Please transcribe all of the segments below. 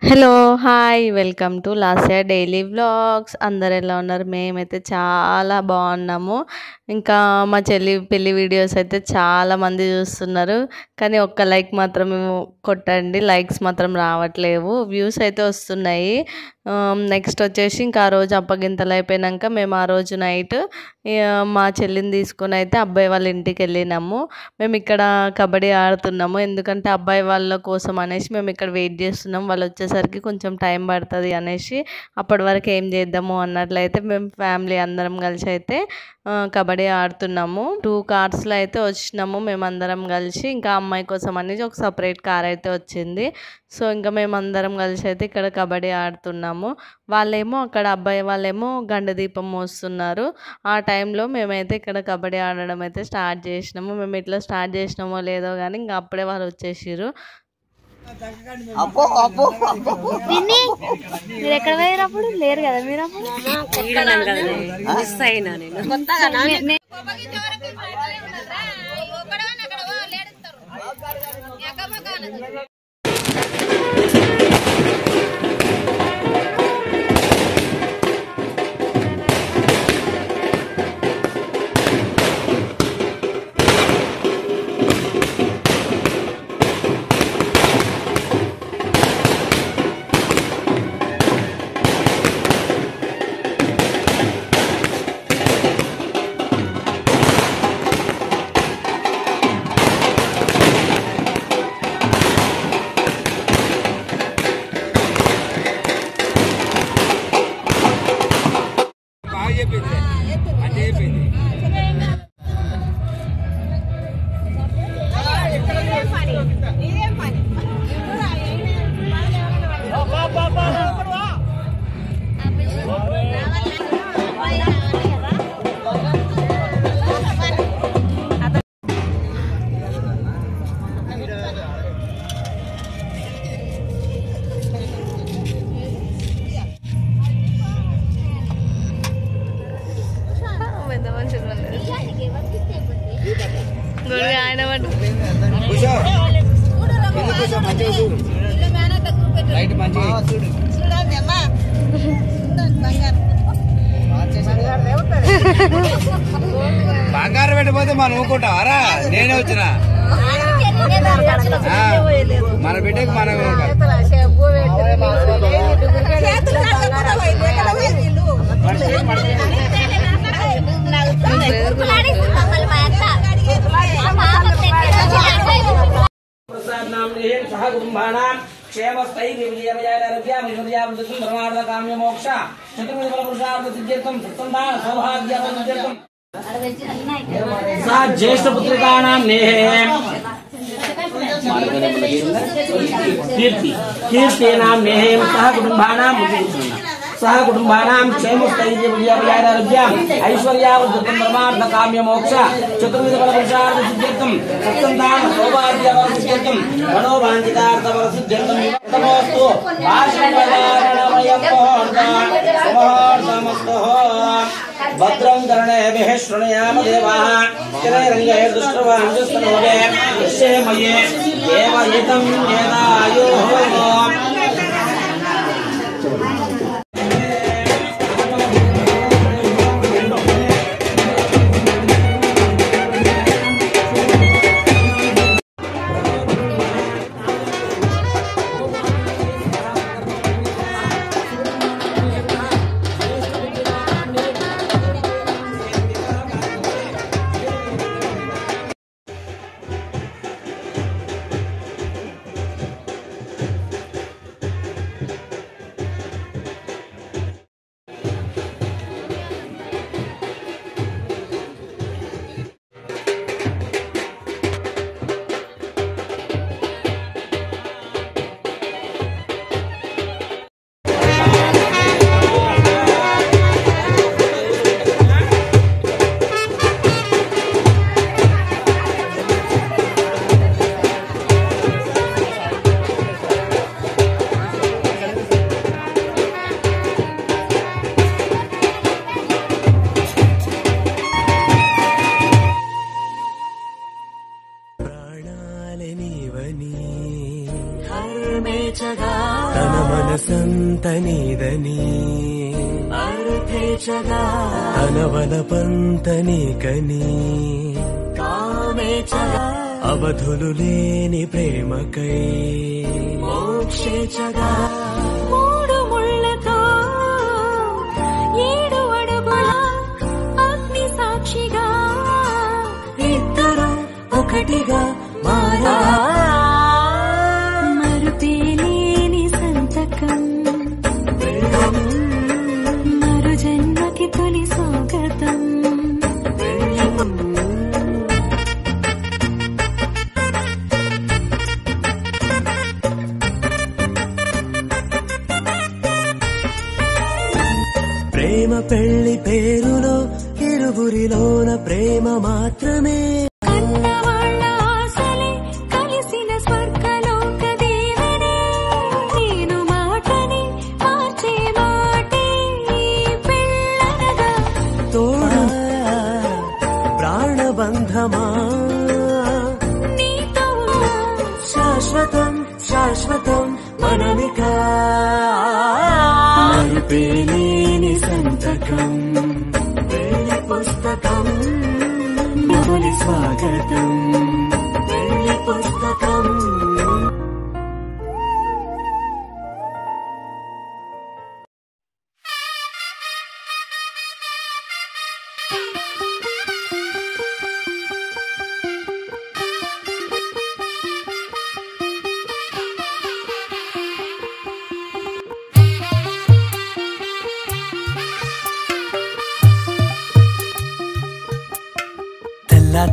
Hello! Hi! Welcome to Lasya daily vlogs. అందరు ఎలా ఉన్నారు? మేమైతే చాలా బాగున్నాము. ఇంకా మా చెల్లి పెళ్లి వీడియోస్ అయితే చాలామంది చూస్తున్నారు. కానీ ఒక్క లైక్ మాత్రం కొట్టండి. లైక్స్ మాత్రం రావట్లేవు. వ్యూస్ అయితే వస్తున్నాయి. నెక్స్ట్ వచ్చేసి ఇంకా ఆ రోజు అప్పగింతలు అయిపోయినాక మేము ఆ రోజు నైట్ మా చెల్లిని తీసుకొని అయితే అబ్బాయి వాళ్ళ ఇంటికి వెళ్ళినాము. మేము ఇక్కడ కబడ్డీ ఆడుతున్నాము. ఎందుకంటే అబ్బాయి వాళ్ళ కోసం అనేసి మేము ఇక్కడ వెయిట్ చేస్తున్నాం. వాళ్ళు వచ్చేసరికి కొంచెం టైం పడుతుంది అనేసి అప్పటి వరకు ఏం చేద్దాము అన్నట్లయితే మేము ఫ్యామిలీ అందరం కలిసి అయితే కబడ్డీ ఆడుతున్నాము. 2 కార్స్లో అయితే వచ్చినాము మేమందరం కలిసి. ఇంకా అమ్మాయి కోసం అనేసి ఒక సపరేట్ కార్ అయితే వచ్చింది. సో ఇంకా మేమందరం కలిసి అయితే ఇక్కడ కబడ్డీ ఆడుతున్నాము. వాళ్ళేమో అక్కడ అబ్బాయి వాళ్ళేమో గండ దీపం మోస్తున్నారు. ఆ టైంలో మేమైతే ఇక్కడ కబడ్డీ ఆడడం అయితే స్టార్ట్ చేసినాము. మేము ఇట్లా స్టార్ట్ చేసినామో లేదో కానీ ఇంకా అప్పుడే వాళ్ళు వచ్చేసారు. మీరు ఎక్కడ పోయినప్పుడు లేరు కదా మీరు బంగారం పెట్టిపోతే మనం ఊరుకుంటావారా? నేనే వచ్చిన మన బిడ్డకి మనం ज्येष्ठ पुत्रिकाणां कीर्तीनां नेहेम सह कुटुंबानां क्षेमस्थैर्यविजयारोग्यम् ऐश्वर्यावृद्धिं परमार्थ काम्य मोक्ष चतुर्विध फल पुरुषार्थ सिद्ध्यर्थं सत्संतान सौभाग्य फल सिद्ध्यर्थं मनोवांछितार्थ फल सिद्ध्यर्थं तमोस्तु भद्रं कर्णेभिः शृणुयाम देवाः स्थिरैरङ्गैः दुष्टवाञ्छस्तनोगे निश्चयमये देवहितं यदायुः మనసంత నీదని తనవల పంత నీకని అవధులు లేని ప్రేమకై మోక్షేచగా మూడు ముళ్ళతో 7 అడుగుల అగ్ని సాక్షిగా ఇద్దరు ఒకటిగా మారా మరుపేలేని సంతకం మరు జన్మకి తొలి స్వాగతం ప్రేమ పెళ్లి పేరులో ఇరువురిలోన ప్రేమ మాత్రమే కన్నవాళ్ళ ఆశలే కలిసిన స్వర్గలోక దేవనే నేను మాటని మార్చే మాటే పెళ్ళనగా తోడు ప్రాణబంధమా నీతో శాశ్వతం శాశ్వతం మనమికా మరుపేలేని సంతకం పెళ్లి పుస్తకం తొలి స్వాగతం పెళ్లి పుస్తకం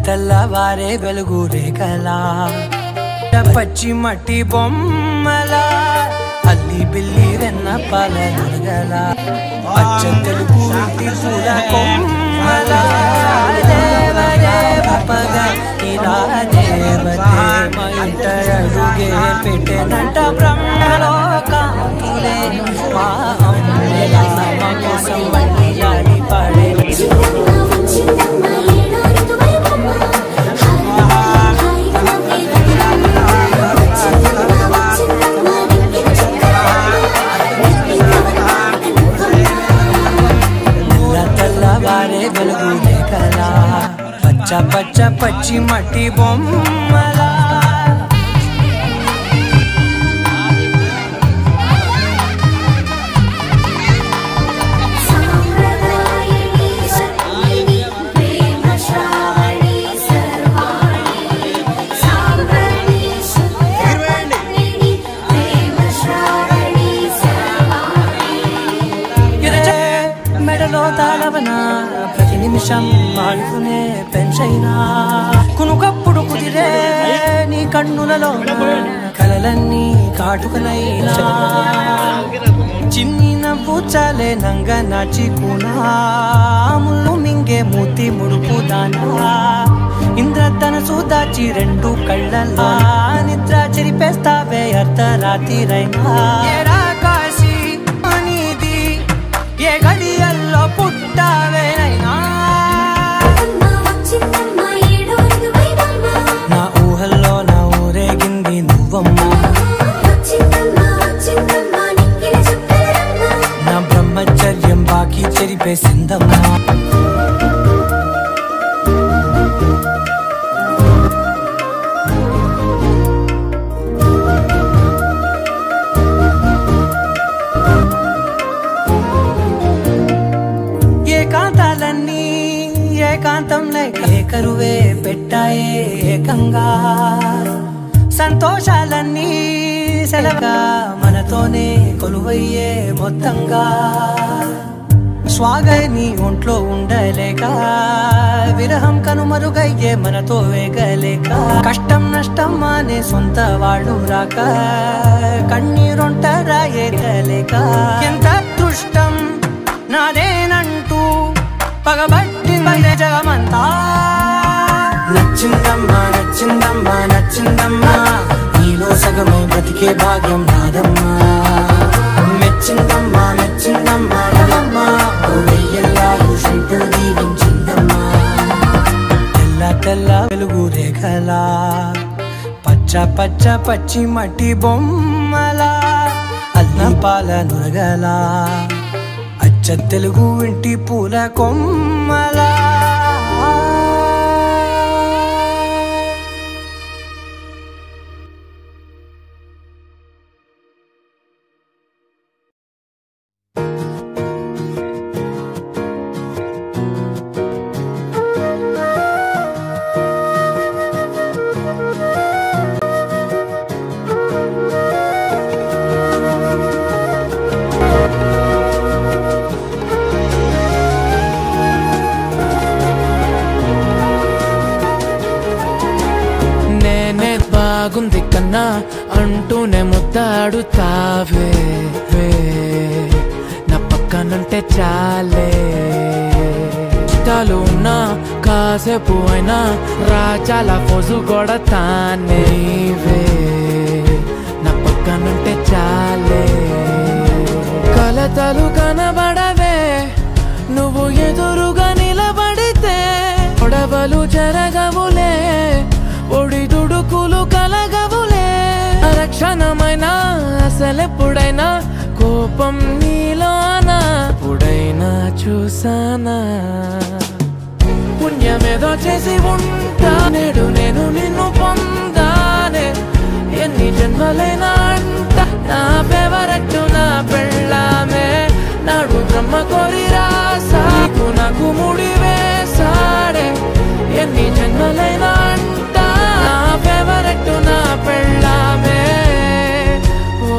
తెల్లవారే వెలుగు రేఖలా పచ్చి మట్టి బొమ్మలా అల్లి బిల్లి వెన్న పాల నురగల అచ్చ తెలుగు ఇంటి పూల కొమ్మలా దేవదేవపగా ఇలా దేవతే మా ఇంట అడుగే పెట్టెనంట బ్రహ్మలోకాంతులే మా అమ్మలా మా కోసం వయ్యాలి పాడే వెలుగు లేకలా పచ్చ పచ్చ పచ్చి మట్టి బొమ్మలా మెడలో తాళవన ప్రతి నిమిషం మాడుకునే పెంచైనా కునుకప్పుడు కుదిరే నీ కన్నులలో కలలన్నీ కాటుకనైనా చిన్ని నవ్వు చాలే నంగ నాచి ముళ్ళు మింగే మూతి ముడుపు దానా ఇంద్రధనసు దాచి 2 కళ్ళల్లా నిద్ర చెరిపేస్తావే అర్ధరాత్రిరైనా ఏ గడియల్లో పుట్టావేనైనా నా ఊహల్లో నా ఊరేగింది నువ్వమ్మా నా బ్రహ్మచర్యం బాకీ చెరిపేసిందమ్మా ఏకాంతాలన్నీ ఏకాంతం లేక కరువే పెట్టాయే ఏకంగా సంతోషాలన్నీ సెలవుగా మనతోనే కొలువయ్యే మొత్తంగా స్వాగై నీ ఒంట్లో ఉండలేక విరహం కనుమరుగయ్యే మనతో వేగలేక కష్టం నష్టం అనే సొంత వాడు రాక కన్నీరొంటరా ఏగలేక ఎంత దృష్టం నాదేనంటూ పగబట్టిందే జగమంతా నచ్చిందమ్మా నచ్చిందమ్మా నచ్చిందమ్మా నీలో సగమై బ్రతికే భాగ్యం నాదమ్మా మెచ్చిందమ్మా మెచ్చిందమ్మా రమమ్మా వెయ్యల్లాలు శిల్పులు దీవించిందమ్మా తెల్ల తెల్ల వెలుగు రేఖలా పచ్చ పచ్చ పచ్చి మట్టి బొమ్మలా అల్లా పాల నురగల అచ్చ తెలుగు ఇంటి పూల కొమ్మలా బాగుంది కన్నా అంటూనే ముద్దాడుతావే నా పక్కనంటే చాలే ఇష్టాలు ఉన్నా కాసేపు అయినా రాజాల ఫోజు కొడతానేవే నా పక్కనంటే చాలే కలతలు కనబడవే నువ్వు ఎదురుగా నిలబడితే గొడవలు జరగవులే ఒడిదుడుకులు కలగవులే రక్షణమైనా అసలెప్పుడైనా కోపం నీలోనా ఎప్పుడైనా చూసానా పుణ్యమేదో చేసి ఉంటా నేడు నేను నిన్ను పొందానే ఎన్ని జన్మలైనా అంట నా ఫేవరెట్ నా పెళ్ళామే నాడు బ్రహ్మ కోరి రాసాకు నాకు ముడి వేసాడే ఎన్ని జన్మలైనా అంట నా ఫేవరెట్ నా పెళ్ళామే ఓ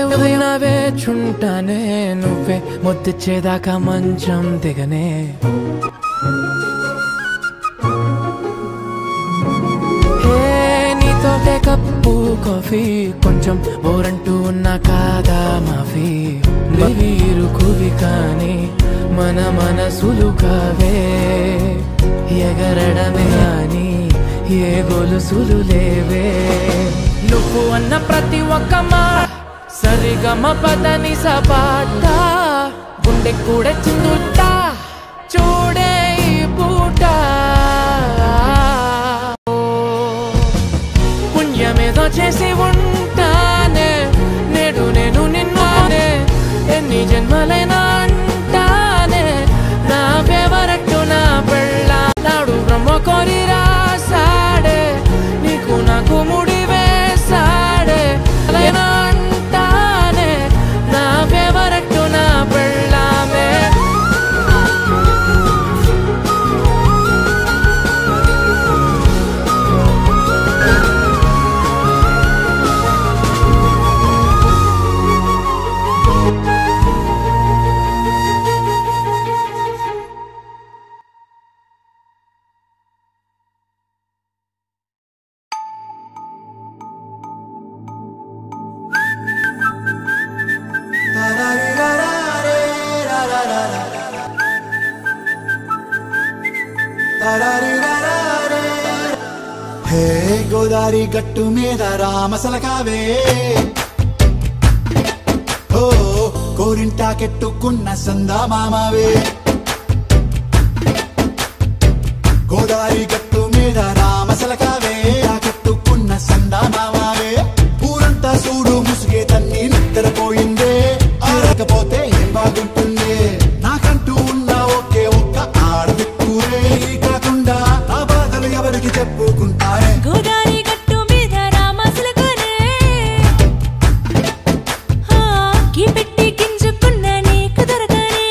ఉదయనవే చుంటానే నువ్వే ముద్దిచ్చేదాకా మంచం దిగనే నీతోటే కప్పు కాఫీ కొంచెం బోరంటూ ఉన్నా కాదా మాఫీ వీరు కువి కానీ మన మనసులు కావే ఎగరడమే కానీ ఏ గొలుసులు లేవే నువ్వు అన్న ప్రతి ఒక్క మాట సరిగమ పదని సపాట గుండె కూడా చిందుట చూడే ఈ పూట పుణ్యమేదో చేసి ఉంటానే నేడు నేను నిన్నునే ఎన్ని జన్మలైనా అంటానే నా ఫేవరెట్ నా పెళ్ళ నాడు బ్రహ్మ కోరి రాసాడే నీకు నాకు ముడి వేసాడే నా ఫేవరెట్ నా పెళ్ళామే హే గోదారి గట్టు మీద రామసలకావే ఓ కోరింటా కెట్టుకున్న సందా మామావే గోదారి గట్టు మీద రామసలకావే ఆ కెట్టుకున్న సందా మామావే ఊరంతా చూడు ముసుగే తన్ని నిద్రపోయిందే ఆడకపోతే ఏం బాగుంటుంది నాకంటూ ఉన్న ఒకే ఒక్క ఆడదిక్కురే కాకుండా నా బాధలు ఎవరికి చెప్పుకుంటారే గోదారి గట్టు మీద రామసలకానే కీ పెట్టి గింజుకున్న నీకు దొరకనే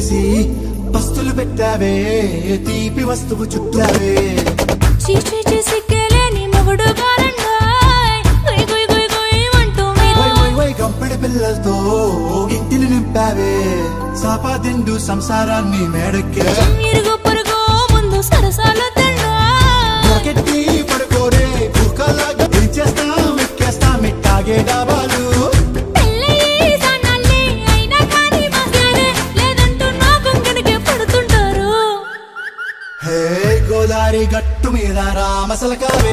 చేసి పస్తులు పెట్టావే తీపి వస్తువు చుట్టావే సిగ్గలేని మొగుడు గంపెడి పిల్లలతో ఇంటిని నింపావే సాపాదిండు సంసారాన్ని మేడక్కే ఇరుగు పొరుగు ముందు సరసాలు రాకెట్టి పడుకోరే భూకలాగా చేస్తాం ఎక్కేస్తాం ఎట్టాగే డాబాలు హే గోదారి గట్టు మీద రామసలకావే